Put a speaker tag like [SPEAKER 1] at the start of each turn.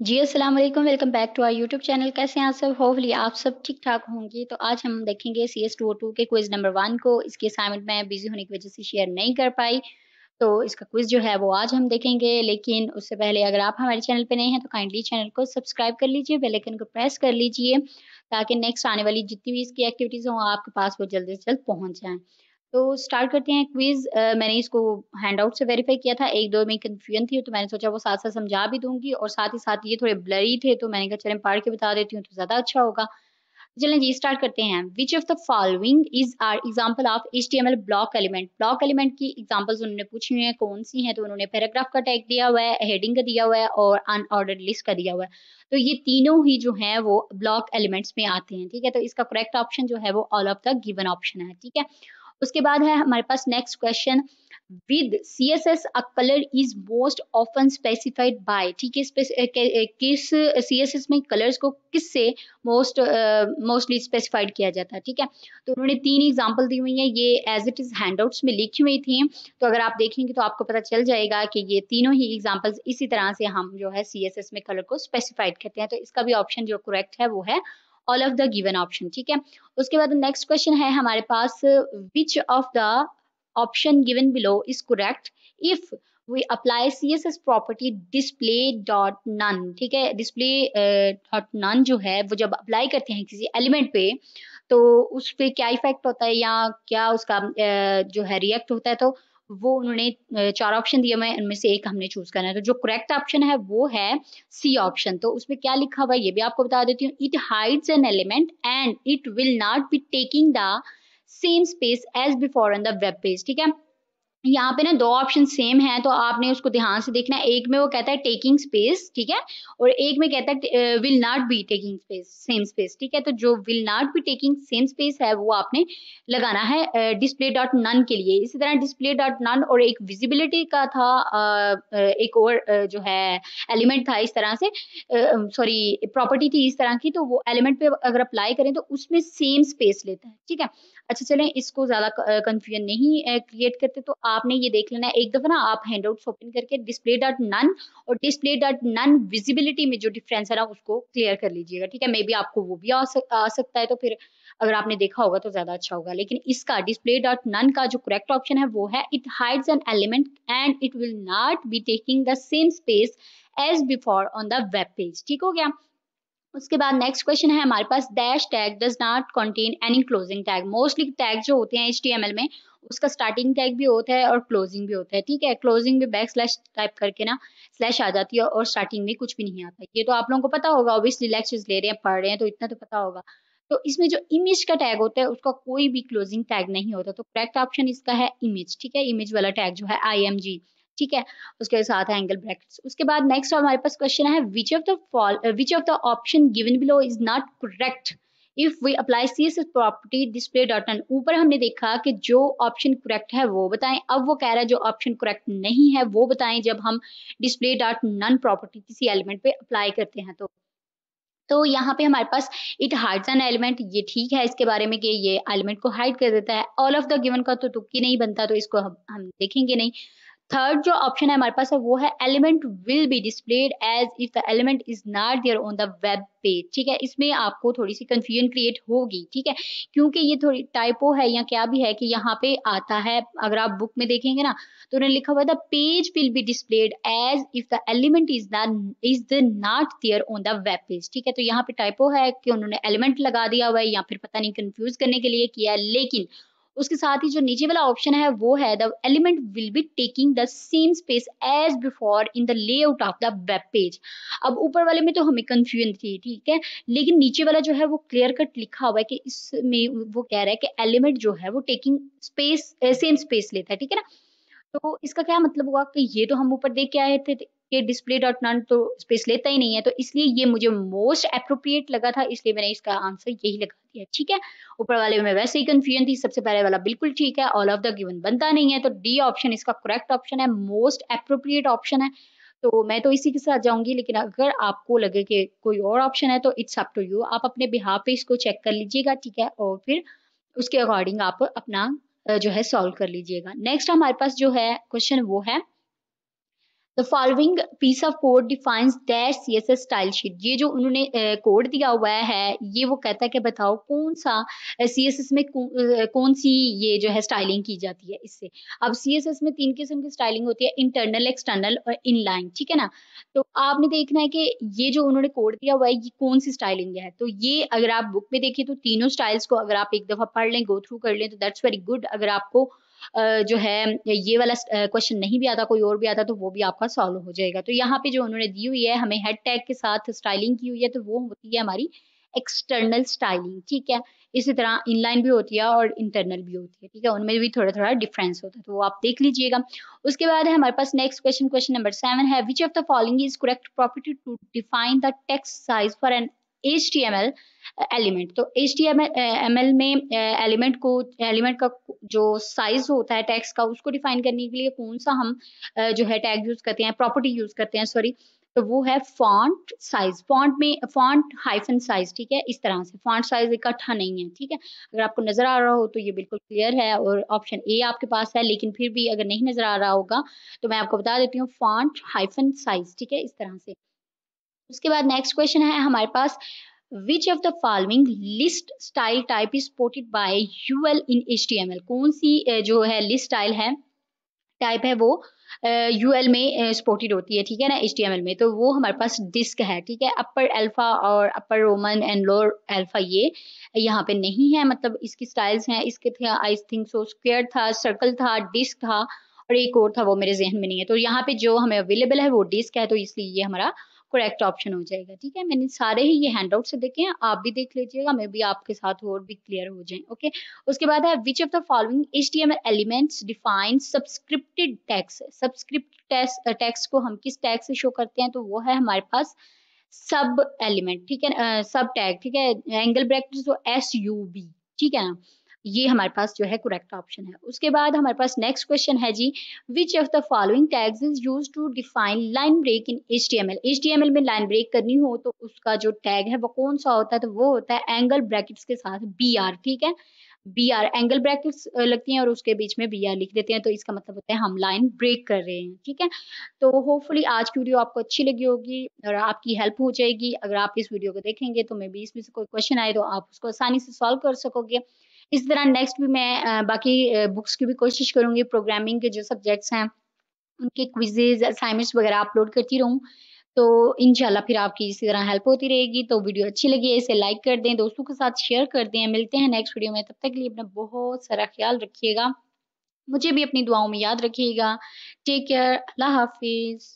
[SPEAKER 1] जी अस्सलाम वालेकुम, welcome back to our YouTube channel. कैसे हैं आप सब? होपफुली आप सब ठीक-ठाक होंगे। तो आज हम देखेंगे CS 202 के क्विज़ नंबर 1 को। इसकी असाइनमेंट मैं बिज़ी होने की वज़ह से शेयर नहीं कर पाई, तो इसका क्विज़ जो है वो आज हम देखेंगे। लेकिन उससे पहले अगर आप हमारे चैनल पे नए हैं तो काइंडली चैनल को सब्सक्राइब कर लीजिए, बेल आइकन को प्रेस कर लीजिए ताकि नेक्स्ट आने वाली जितनी भी इसकी एक्टिविटीज़ हों आपके पास वो जल्द से जल्द पहुँच जाएँ। तो स्टार्ट करते हैं क्विज़। मैंने इसको हैंडआउट से वेरीफ़ाई किया था, 1-2 में कन्फ्यूजन थी तो मैंने सोचा वो साथ-साथ समझा भी दूँगी और साथ ही साथ ये थोड़े ब्लरी थे तो मैंने कहा चलें पढ़ के बता देती हूँ तो ज़्यादा अच्छा होगा। चलें जी स्टार्ट करते हैं। Which of the following is are example of HTML block element? Block element की एग्ज़ाम्पल्स उन्होंने पूछी हुई हैं, कौन-सी हैं? तो उन्होंने पैराग्राफ का टैग दिया हुआ है, हेडिंग का दिया हुआ है और अनऑर्डर्ड लिस्ट का दिया हुआ है। तो ये तीनों ही जो हैं वो ब्लॉक एलिमेंट्स में आते हैं, ठीक है? तो इसका करेक्ट ऑप्शन जो है वो all of the given option है, ठीक है? उसके बाद है हमारे पास next question. With CSS a colour is most often specified by, ठीक है? किस सीएसएस में कलर्स को किससे मोस्टली स्पेसिफाइड किया जाता है, ठीक है? तो उन्होंने 3 एग्जांपल दी हुई हैं, ये एज इट इज हैंडआउट्स में लिखी हुई थी। तो अगर आप देखेंगे तो आपको पता चल जाएगा कि ये तीनों ही एग्जांपल्स इसी तरह से हम जो है सीएसएस में कलर को स्पेसिफाइड करते हैं। तो इसका भी ऑप्शन जो करेक्ट है वो है all of the given option, ठीक है? उसके बाद नेक्स्ट क्वेश्चन है हमारे पास। Which of the option given below is correct if we apply CSS property display dot none, ठीक है? डिस्प्ले डॉट नन जो है वो जब अप्लाई करते हैं किसी एलिमेंट पे तो उस पे क्या इफेक्ट होता है या क्या उसका जो है रिएक्ट होता है। तो वो उन्होंने 4 ऑप्शन दिए हुए हैं, उनमें से एक हमने चूज करना है। तो जो करेक्ट ऑप्शन है वो है सी ऑप्शन। तो उसमें क्या लिखा हुआ है ये भी आपको बता देती हूँ। It hides an element and it will not be taking the same space as before on the web page, ठीक है? यहाँ पे ना 2 ऑप्शन सेम हैं तो आपने उसको ध्यान से देखना है। एक में वो कहता है टेकिंग स्पेस, ठीक है? और एक में कहता है will not be taking space same space, ठीक है? तो जो will not be taking same space है वो आपने लगाना है डिस्प्ले डॉट नन के लिए। इसी तरह डिस्प्ले डॉट नन और एक विजिबिलिटी का था एक और जो है एलिमेंट था इस तरह से, सॉरी प्रॉपर्टी थी इस तरह की। तो वो एलिमेंट पे अगर अप्लाई करें तो उसमें सेम स्पेस लेता है, ठीक है? अच्छा चलें इसको ज़्यादा कन्फ्यूजन नहीं क्रिएट करते तो आपने ये देख लेना है एक दफ़ा ना आप हैंडआउट्स ओपन करके डिस्प्ले डॉट नन और डिस्प्ले डॉट नन विजिबिलिटी में जो डिफरेंस है ना उसको क्लियर कर लीजिएगा, ठीक है? मे बी आपको वो भी आ सकता है तो फिर अगर आपने देखा होगा तो ज़्यादा अच्छा होगा। लेकिन इसका डिस्प्ले डॉट नन का जो करेक्ट ऑप्शन है वो है it hides an element and it will not be taking the same space as before on the web page, ठीक हो गया? उसके बाद नेक्स्ट क्वेश्चन है हमारे पास। Dash tag does not contain any closing tag. Mostly tag जो होते हैं एचटीएमएल में उसका स्टार्टिंग टैग भी होता है और क्लोजिंग भी होता है, ठीक है? क्लोजिंग में बैक स्लैश टाइप करके ना स्लैश आ जाती है और स्टार्टिंग में कुछ भी नहीं आता। ये तो आप लोगों को पता होगा, ऑब्वियसली लेक्चर्स ले रहे हैं पढ़ रहे हैं तो इतना तो पता होगा। तो इसमें जो इमेज का टैग होता है उसका कोई भी क्लोजिंग टैग नहीं होता। तो करेक्ट ऑप्शन इसका है इमेज, ठीक है? इमेज वाला टैग जो है IMG, ठीक है? उसके साथ है एंगल ब्रैकेट्स। उसके बाद नेक्स्ट हमारे पास क्वेश्चन है which of the option given below is not correct if we apply CSS property display dot none. ऊपर हमने देखा कि जो ऑप्शन करेक्ट है वो बताएं, अब वो कह रहा है जो ऑप्शन करेक्ट नहीं है वो बताएं जब हम डिस्प्ले डॉट नन प्रॉपर्टी किसी एलिमेंट पे अप्लाई करते हैं। तो यहाँ पे हमारे पास इट हाइड्स एन एलिमेंट, ये ठीक है इसके बारे में कि ये एलिमेंट को हाइड कर देता है। ऑल ऑफ द गिवन का तो तुक्की नहीं बनता तो इसको हम देखेंगे नहीं। थर्ड जो ऑप्शन है हमारे पास है वो है element will be displayed as if the element is not there on the web page, ठीक है? इसमें आपको थोड़ी सी कंफ्यूजन क्रिएट होगी, ठीक है? क्योंकि ये थोड़ी टाइपो है या क्या भी है कि यहाँ पे आता है, अगर आप बुक में देखेंगे ना तो उन्होंने लिखा हुआ है the page will be displayed as if the element is the not there on the web page, ठीक है? तो यहाँ पे टाइपो है कि उन्होंने एलिमेंट लगा दिया हुआ है या फिर पता नहीं कंफ्यूज करने के लिए किया है। लेकिन उसके साथ ही जो नीचे वाला ऑप्शन है वो है the element will be taking the same space as before in the layout of the web page. अब ऊपर वाले में तो हमें कंफ्यूजन थी, ठीक है? लेकिन नीचे वाला जो है वो क्लियर कट लिखा हुआ है कि इसमें वो कह रहा है कि एलिमेंट जो है वो टेकिंग स्पेस सेम स्पेस लेता है, ठीक है ना? तो इसका क्या मतलब हुआ कि ये तो हम ऊपर देख के आए थे कि डिस्प्ले डॉट नन तो स्पेस लेता ही नहीं है। तो इसलिए ये मुझे मोस्ट एप्रोप्रिएट लगा था, इसलिए मैंने इसका आंसर यही लगा दिया, ठीक है? ऊपर वाले में वैसे ही कंफ्यूजन थी, सबसे पहले वाला बिल्कुल ठीक है, ऑल ऑफ द गिवन बनता नहीं है। तो डी ऑप्शन इसका करेक्ट ऑप्शन है, मोस्ट एप्रोप्रिएट ऑप्शन है। तो मैं तो इसी के साथ जाऊंगी, लेकिन अगर आपको लगे कि कोई और ऑप्शन है तो इट्स अप टू यू, आप अपने बिहाफ पे इसको चेक कर लीजिएगा, ठीक है? और फिर उसके अकॉर्डिंग आप अपना जो है सॉल्व कर लीजिएगा। नेक्स्ट हमारे पास जो है क्वेश्चन वो है the following piece of code defines that CSS style sheet. ये जो उन्होंने कोड दिया हुआ है, ये वो कहता है कि बताओ कौन सा सीएसएस में कौन सी ये जो है स्टाइलिंग की जाती है इससे। अब सीएसएस में 3 किस्म की स्टाइलिंग होती है, इंटरनल, एक्सटर्नल और इनलाइन, ठीक है ना। तो आपने देखना है कि ये जो उन्होंने कोड दिया हुआ है ये कौन सी स्टाइलिंग है। तो ये अगर आप बुक में देखिए तो तीनों स्टाइल्स को अगर आप एक दफा पढ़ लें, गो थ्रू कर लें, तो दैट्स वेरी गुड। अगर आपको जो है ये वाला क्वेश्चन नहीं भी आता, कोई और भी आता, तो वो भी आपका सॉल्व हो जाएगा। तो यहाँ पे जो उन्होंने दी हुई है हमें हेड टैग के साथ स्टाइलिंग की हुई है, तो वो होती है हमारी एक्सटर्नल स्टाइलिंग, ठीक है। इसी तरह इनलाइन भी होती है और इंटरनल भी होती है, ठीक है, उनमें भी थोड़ा थोड़ा डिफरेंस होता है, तो वो आप देख लीजिएगा। उसके बाद है हमारे पास नेक्स्ट क्वेश्चन, क्वेश्चन नंबर 7 है, which of the following is correct property to define the text size for an HTML element. तो HTML में एलिमेंट का जो साइज होता है टेक्स्ट का, उसको डिफाइन करने के लिए कौन सा हम जो है टैग यूज करते हैं, प्रॉपर्टी यूज करते हैं, सॉरी। तो वो है फॉन्ट साइज। फॉन्ट में फॉन्ट हाइफन साइज, ठीक है, इस तरह से फॉन्ट साइज इकट्ठा नहीं है, ठीक है। अगर आपको नजर आ रहा हो तो ये बिल्कुल क्लियर है और ऑप्शन ए आपके पास है, लेकिन फिर भी अगर नहीं नजर आ रहा होगा तो मैं आपको बता देती हूँ, फॉन्ट हाइफन साइज, ठीक है, इस तरह से। उसके बाद नेक्स्ट क्वेश्चन है हमारे पास, which of the following list style type is supported by UL in HTML। कौन सी जो है लिस्ट स्टाइल है, टाइप है, वो यूएल में सपोर्टेड होती है, ठीक है ना, HTML में। तो वो हमारे पास डिस्क है, ठीक है। अपर अल्फा और अपर रोमन एंड लोअर अल्फा ये यहाँ पे नहीं है, मतलब इसकी स्टाइल्स हैं, इसके थे आई थिंक सो स्क्वायर था, सर्कल था, डिस्क था और एक और था, वो मेरे जहन में नहीं है। तो यहाँ पे जो हमें अवेलेबल है वो डिस्क है, तो इसलिए ये हमारा करेक्ट ऑप्शन हो जाएगा, ठीक है। मैंने सारे ही ये हैंड आउट से देखे हैं, आप भी देख लीजिएगा, मैं भी आपके साथ और भी क्लियर हो जाए, ओके। उसके बाद है, which of the following HTML elements define subscripted text. Subscript text को हम किस टैग से शो करते हैं, तो वो है हमारे पास सब एलिमेंट, ठीक है, सब टैग, ठीक है, एंगल ब्रैकेट तो SUB, ठीक है ना। ये हमारे पास जो है करेक्ट ऑप्शन है। उसके बाद हमारे पास नेक्स्ट क्वेश्चन है जी, which of the following tags is use to define line break in HTML में लाइन ब्रेक करनी हो तो उसका जो टैग है वो कौन सा होता है, तो वो होता है एंगल ब्रैकेट्स के साथ BR, ठीक है। BR एंगल ब्रैकेट्स लगती हैं और उसके बीच में BR लिख देते हैं, तो इसका मतलब होता है हम लाइन ब्रेक कर रहे हैं, ठीक है। तो होपफुली आज की वीडियो आपको अच्छी लगी होगी और आपकी हेल्प हो जाएगी। अगर आप इस वीडियो को देखेंगे तो मे बी इसमें से कोई क्वेश्चन आए तो आप उसको आसानी से सॉल्व कर सकोगे। इस तरह नेक्स्ट भी मैं बाकी बुक्स की भी कोशिश करूंगी, प्रोग्रामिंग के जो सब्जेक्ट्स हैं उनके क्विजेज असाइनमेंट्स वगैरह अपलोड करती रहूँ। तो इंशाल्लाह फिर आपकी इसी तरह हेल्प होती रहेगी। तो वीडियो अच्छी लगी है इसे लाइक कर दें, दोस्तों के साथ शेयर कर दें। मिलते हैं नेक्स्ट वीडियो में, तब तक के लिए अपना बहुत सारा ख्याल रखिएगा, मुझे भी अपनी दुआओं में याद रखिएगा। टेक केयर, अल्लाह हाफिज।